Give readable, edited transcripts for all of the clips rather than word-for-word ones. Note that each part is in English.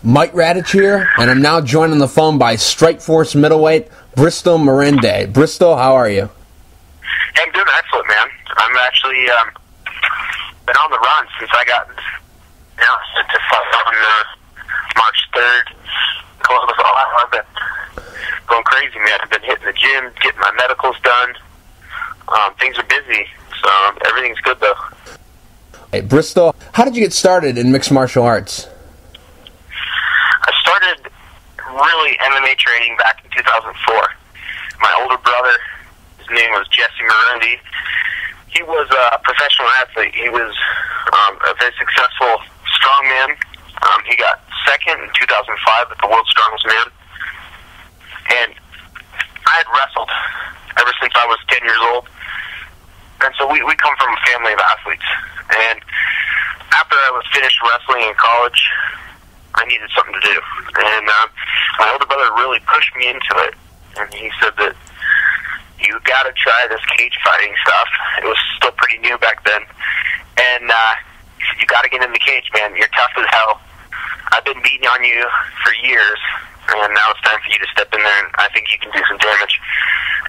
Mike Radich here, and I'm now joined on the phone by Strikeforce Middleweight Bristol Marunde. Bristol, how are you? Hey, I'm doing excellent, man. I'm actually been on the run since I got announced to fight on March 3rd. Columbus, Ohio. I've been going crazy, man. I've been hitting the gym, getting my medicals done. Things are busy, so everything's good, though. Hey, Bristol, how did you get started in mixed martial arts? I started really MMA training back in 2004. My older brother, his name was Jesse Marunde. He was a professional athlete. He was a very successful strongman. He got second in 2005 at the World's Strongest Man. And I had wrestled ever since I was 10 years old. And so we come from a family of athletes. And after I was finished wrestling in college, I needed something to do. And my older brother really pushed me into it. And he said that you got to try this cage fighting stuff. It was still pretty new back then. And he said, you got to get in the cage, man. You're tough as hell. I've been beating on you for years, and now it's time for you to step in there, and I think you can do some damage.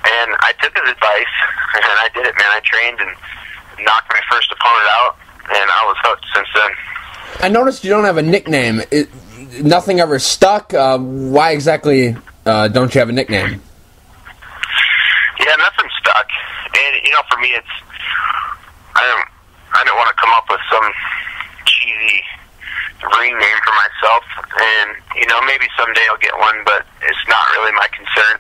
And I took his advice, and I did it, man. I trained and knocked my first opponent out, and I was hooked since then. I noticed you don't have a nickname. Nothing ever stuck. Why exactly don't you have a nickname? Yeah, nothing stuck. And, for me, it's... I don't want to come up with some cheesy ring name for myself. And, maybe someday I'll get one, but it's not really my concern.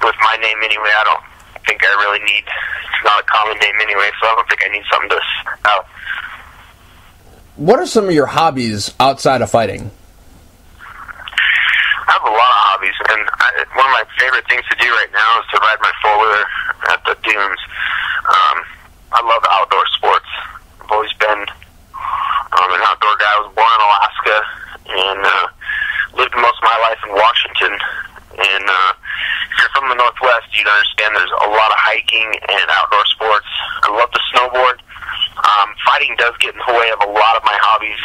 With my name anyway, I don't think I really need... It's not a common name anyway, so I don't think I need something to out. What are some of your hobbies outside of fighting? I have a lot of hobbies, and one of my favorite things to do right now is to ride my four-wheeler at the dunes. I love outdoor sports. I've always been an outdoor guy. I was born in Alaska and lived most of my life in Washington. And if you're from the Northwest, you'd understand there's a lot of hiking and outdoor sports. I love to snowboard. Fighting does get in the way of a lot of my hobbies.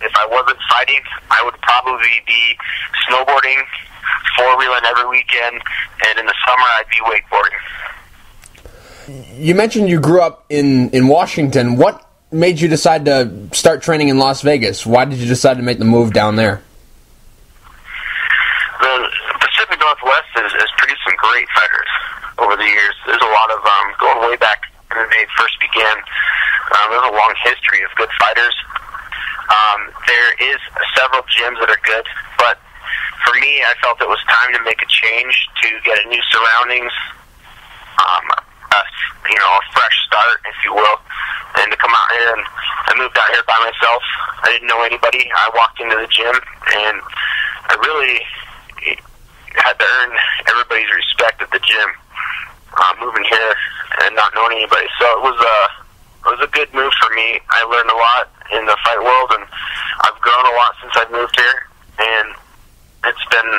If I wasn't fighting, I would probably be snowboarding, four-wheeling every weekend, and in the summer I'd be wakeboarding. You mentioned you grew up in Washington. What made you decide to start training in Las Vegas? Why did you decide to make the move down there? The Pacific Northwest has produced some great fighters over the years. There's a lot of, going way back when they first began, there's a long history of good fighters. There is several gyms that are good, but for me, I felt it was time to make a change, to get a new surroundings, a fresh start, if you will, and to come out here. And I moved out here by myself. I didn't know anybody. I walked into the gym, and I really had to earn everybody's respect at the gym, moving here and not knowing anybody. So it was a good move for me. I learned a lot in the fight world, and I've grown a lot since I've moved here, and it's been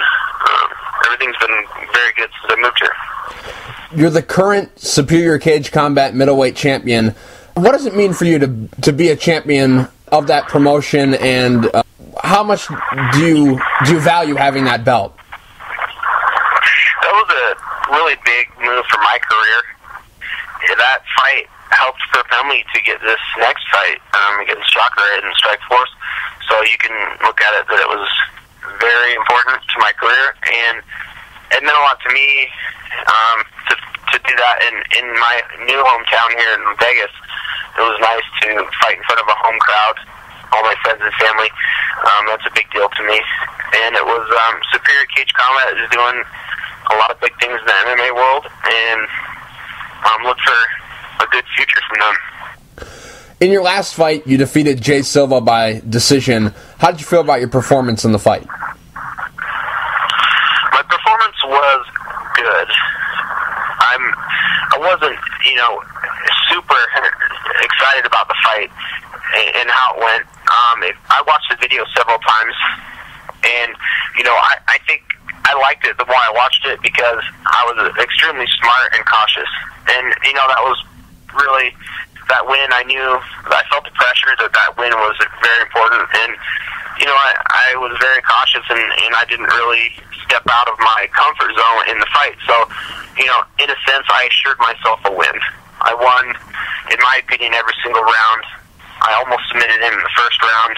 everything's been very good since I moved here. You're the current Superior Cage Combat Middleweight Champion. What does it mean for you to be a champion of that promotion, and how much do you value having that belt? That was a really big move for my career. That fight helped propel me to get this next fight against Shocker in Strikeforce. So you can look at it that it was very important to my career, and it meant a lot to me to do that in my new hometown here in Vegas. It was nice to fight in front of a home crowd, all my friends and family. That's a big deal to me. And it was Superior Cage Combat is doing a lot of big things in the MMA world, and look for a good future from them. In your last fight, you defeated Jay Silva by decision. How did you feel about your performance in the fight? My performance was good. I wasn't, super excited about the fight and how it went. I watched the video several times, and, I think I liked it the more I watched it because I was extremely smart and cautious. And, that was really that win. I knew, I felt the pressure that win was very important. And I was very cautious, and I didn't really step out of my comfort zone in the fight. So, in a sense, I assured myself a win. I won, in my opinion, every single round. I almost submitted him in the first round.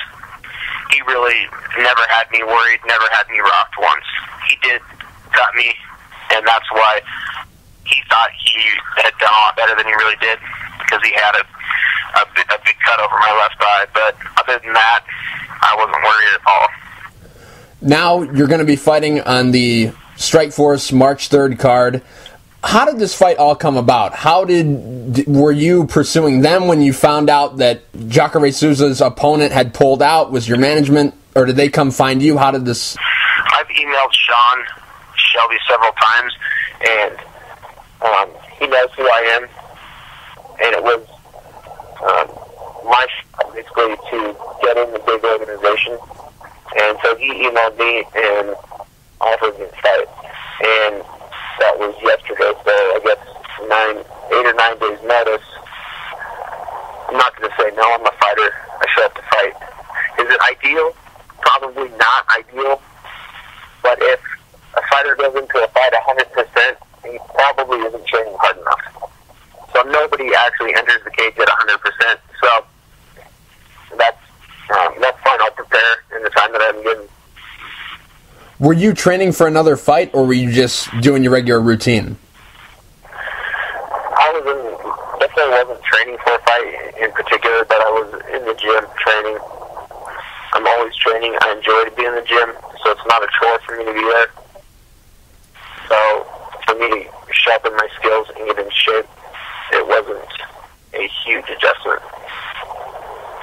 He really never had me worried, never had me rocked once. He did cut me, and that's why he thought he had done a lot better than he really did, because he had a big cut over my left eye. But other than that, I wasn't worried at all. Now you're going to be fighting on the Strikeforce March 3rd card. How did this fight all come about? Were you pursuing them when you found out that Jacare Souza's opponent had pulled out? Was your management, or did they come find you? How did this... I've emailed Sean Shelby several times, and he knows who I am, and it was my shot, basically, to get in the big organization. And so he emailed me and offered me a fight, and that was yesterday, so I guess 8 or 9 days notice. I'm not going to say no, I'm a fighter. I show up to fight. Is it ideal? Probably not ideal. But if a fighter goes into a fight 100%, he probably isn't training hard enough. So nobody actually enters the cage at 100%. So that's fine. I'll prepare in the time that I'm given. Were you training for another fight, or were you just doing your regular routine? Definitely wasn't training for a fight in particular, but I was in the gym training. I'm always training. I enjoy to be in the gym, so it's not a chore for me to be there. So for me to sharpen my skills and get in shape, it wasn't a huge adjustment.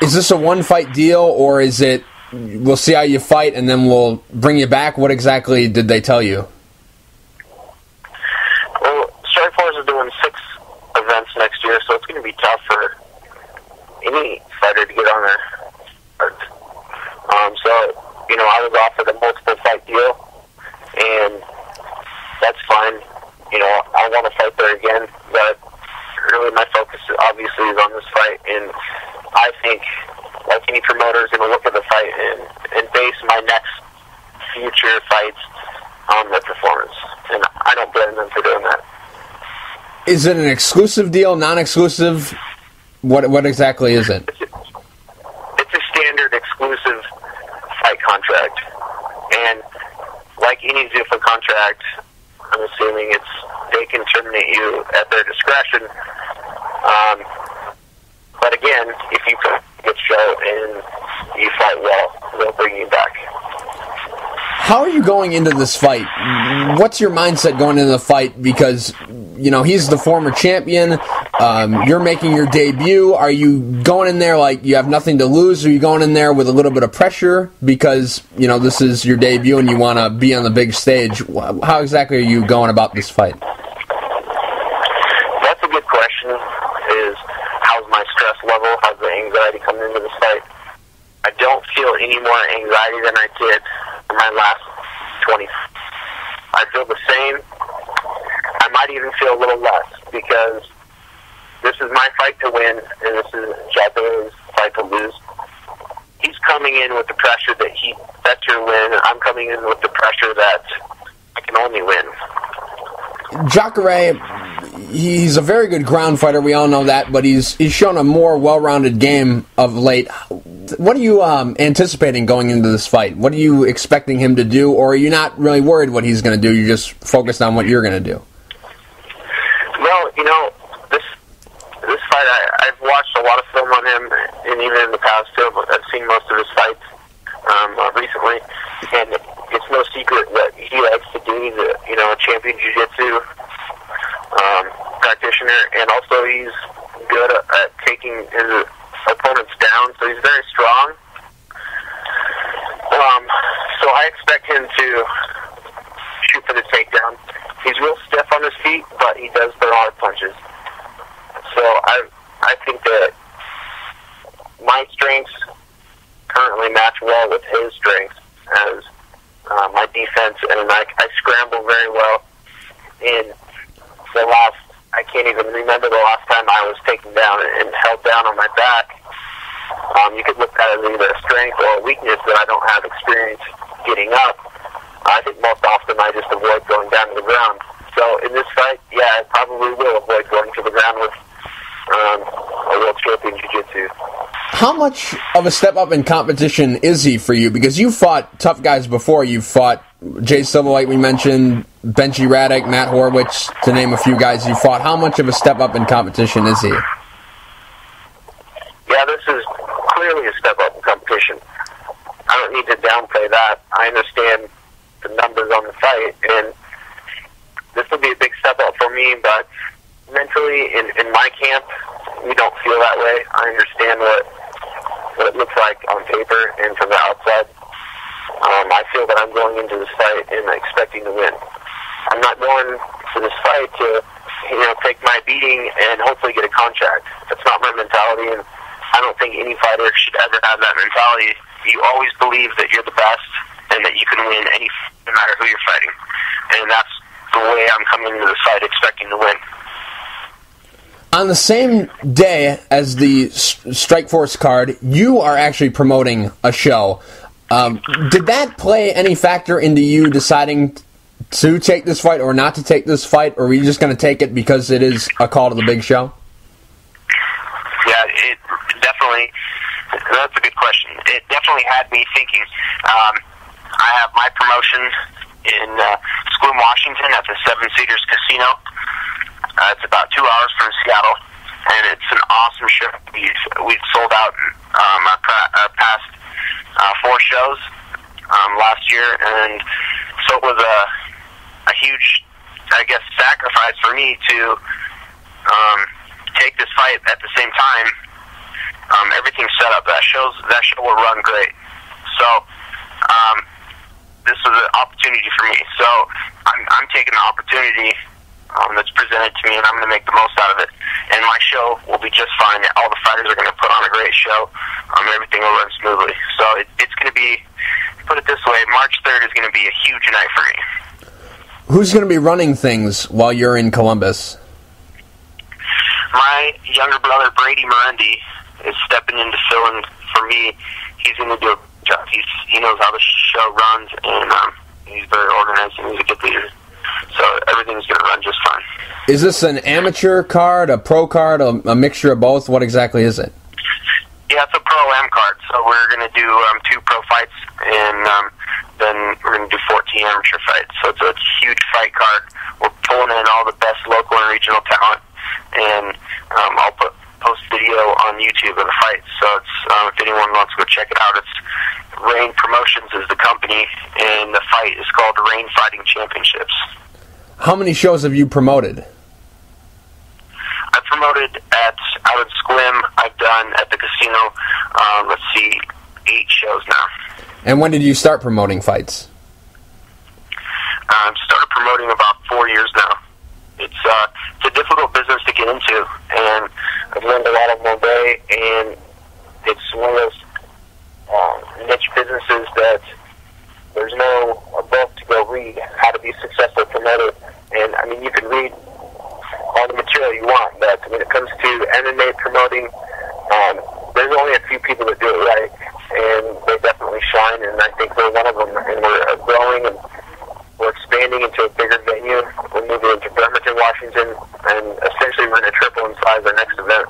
Is this a one-fight deal, or is it, we'll see how you fight and then we'll bring you back? What exactly did they tell you? Well, Strikeforce is doing 6 events next year, so it's going to be tough for any fighter to get on there. So, I was offered a multiple fight deal, and that's fine. I want to fight there again, but really my focus obviously is on this fight, and I think, like any promoter, is going to look at the fight and base my next future fights on their performance, and I don't blame them for doing that. Is it an exclusive deal, non-exclusive? What exactly is it? It's a standard exclusive fight contract, and like any Zuffa contract, I'm assuming they can terminate you at their discretion. But again, if you put a good show and you fight well, they'll bring you back. How are you going into this fight? What's your mindset going into the fight? Because, he's the former champion. You're making your debut. Are you going in there like you have nothing to lose? Or are you going in there with a little bit of pressure because, this is your debut and you want to be on the big stage? How exactly are you going about this fight? That's a good question, is how's my stress level? How's the anxiety coming into this fight? I don't feel any more anxiety than I did in my last 20. I feel the same. I might even feel a little less, because this is my fight to win, and this is Jacare's fight to lose. He's coming in with the pressure that he better win. I'm coming in with the pressure that I can only win. Jacare, he's a very good ground fighter, we all know that, but he's shown a more well-rounded game of late. What are you anticipating going into this fight? What are you expecting him to do, or are you not really worried what he's going to do? You're just focused on what you're going to do? Well, this fight, I've watched a lot of film on him, and even in the past too. I've seen most of his fights recently, and it's no secret that he likes to do. He's a champion jiu-jitsu practitioner, and also he's good at taking his opponents down, so he's very strong. So I expect him to shoot for the takedown. He's real stiff on his feet, but he does throw hard punches. So I think that my strengths currently match well with his strengths as my defense, and I scramble very well. In the last, I can't even remember the last time I was taken down and held down on my back. You could look at it as either a strength or a weakness that I don't have experience getting up. I think most often I just avoid going down to the ground. So in this fight, yeah, I probably will avoid going to the ground with a world champion jiu-jitsu. How much of a step up in competition is he for you? Because you fought tough guys before. You fought Jay Silva, like we mentioned, Benchy Radich, Matt Horwich, to name a few guys you fought. How much of a step up in competition is he? Yeah, this is clearly a step up in competition. I don't need to downplay that. I understand the numbers on the fight, and this will be a big step up for me, but mentally, in my camp, we don't feel that way. I understand what it looks like on paper and from the outside. I feel that I'm going into this fight and expecting to win. I'm not going to this fight to, take my beating and hopefully get a contract. That's not my mentality, and I don't think any fighter should ever have that mentality. You always believe that you're the best and that you can win no matter who you're fighting. And that's the way I'm coming into this fight, expecting to win. On the same day as the Strikeforce card, you are actually promoting a show. Did that play any factor into you deciding to take this fight or not to take this fight, or were you just going to take it because it is a call to the big show? Yeah, it definitely, that's a good question. It definitely had me thinking. I have my promotion in Sequim, Washington at the Seven Cedars Casino. It's about 2 hours from Seattle, and it's an awesome show. We've sold out our past 4 shows last year, and so it was a huge, I guess, sacrifice for me to take this fight at the same time. Everything's set up. That show will run great. So this was an opportunity for me. So I'm taking the opportunity that's presented to me, and I'm going to make the most out of it. And my show will be just fine. All the fighters are going to put on a great show. Everything will run smoothly. So it's going to be, put it this way, March 3rd is going to be a huge night for me. Who's going to be running things while you're in Columbus? My younger brother, Brady Marunde, is stepping in to fill in for me. He's going to do a job. He knows how the show runs, and he's very organized, and he's a good leader. So everything's going to run just fine. Is this an amateur card, a pro card, a mixture of both? What exactly is it? Yeah, it's a pro-am card. So we're going to do 2 pro fights, and then we're going to do 14 amateur fights. So it's a huge fight card. We're pulling in all the best local and regional talent, and I'll post video on YouTube of the fight. So it's if anyone wants to go check it out, it's Rain Promotions is the company, and the fight is called Rain Fighting Championships. How many shows have you promoted? I've promoted out at Sequim. I've done at the casino, 8 shows now. And when did you start promoting fights? I've started promoting about 4 years now. It's a difficult business to get into, and I've learned a lot of my way, and it's one of those niche businesses that there's no book to go read how to be a successful promoter. And I mean, you can read all the material you want, but when it comes to MMA promoting, there's only a few people that do it right, and they definitely shine, and I think we're one of them. And we're growing, and we're expanding into a bigger venue. We're moving into Bremerton, Washington, and essentially we're going to triple in size our next event.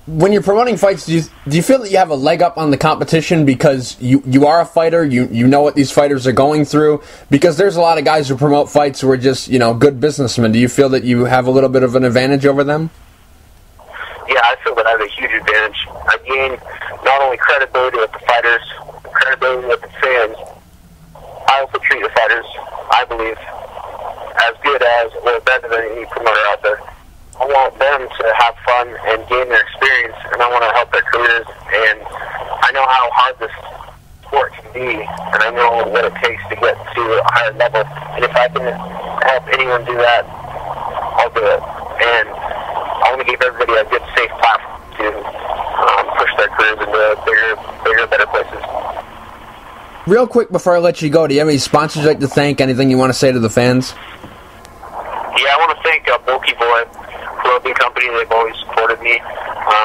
When you're promoting fights, do you feel that you have a leg up on the competition because you are a fighter, you know what these fighters are going through? Because there's a lot of guys who promote fights who are just, good businessmen. Do you feel that you have a little bit of an advantage over them? Yeah, I feel that I have a huge advantage. I gain not only credibility with the fighters, credibility with the fans. I also treat the fighters, I believe, as good as or better than any promoter out there. I want them to have fun and gain their experience, and I want to help their careers. And I know how hard this sport can be, and I know what it takes to get to a higher level. And if I can help anyone do that, I'll do it. And I want to give everybody a good, safe platform to push their careers into bigger, better places. Real quick before I let you go, do you have any sponsors you'd like to thank? Anything you want to say to the fans? Yeah, I want to thank Bulky Boy Clothing Company. They've always supported me.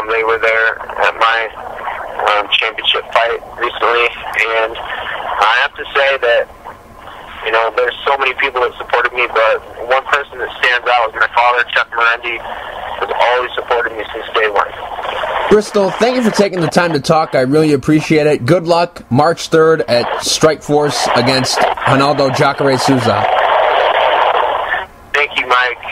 They were there at my my championship fight recently, and I have to say that, you know, there's so many people that supported me, but one person that stands out was my father, Chuck Marunde, who's always supported me since day one. Bristol, thank you for taking the time to talk. I really appreciate it. Good luck March 3rd at Strikeforce against Ronaldo Jacare Souza. Thank you, Mike.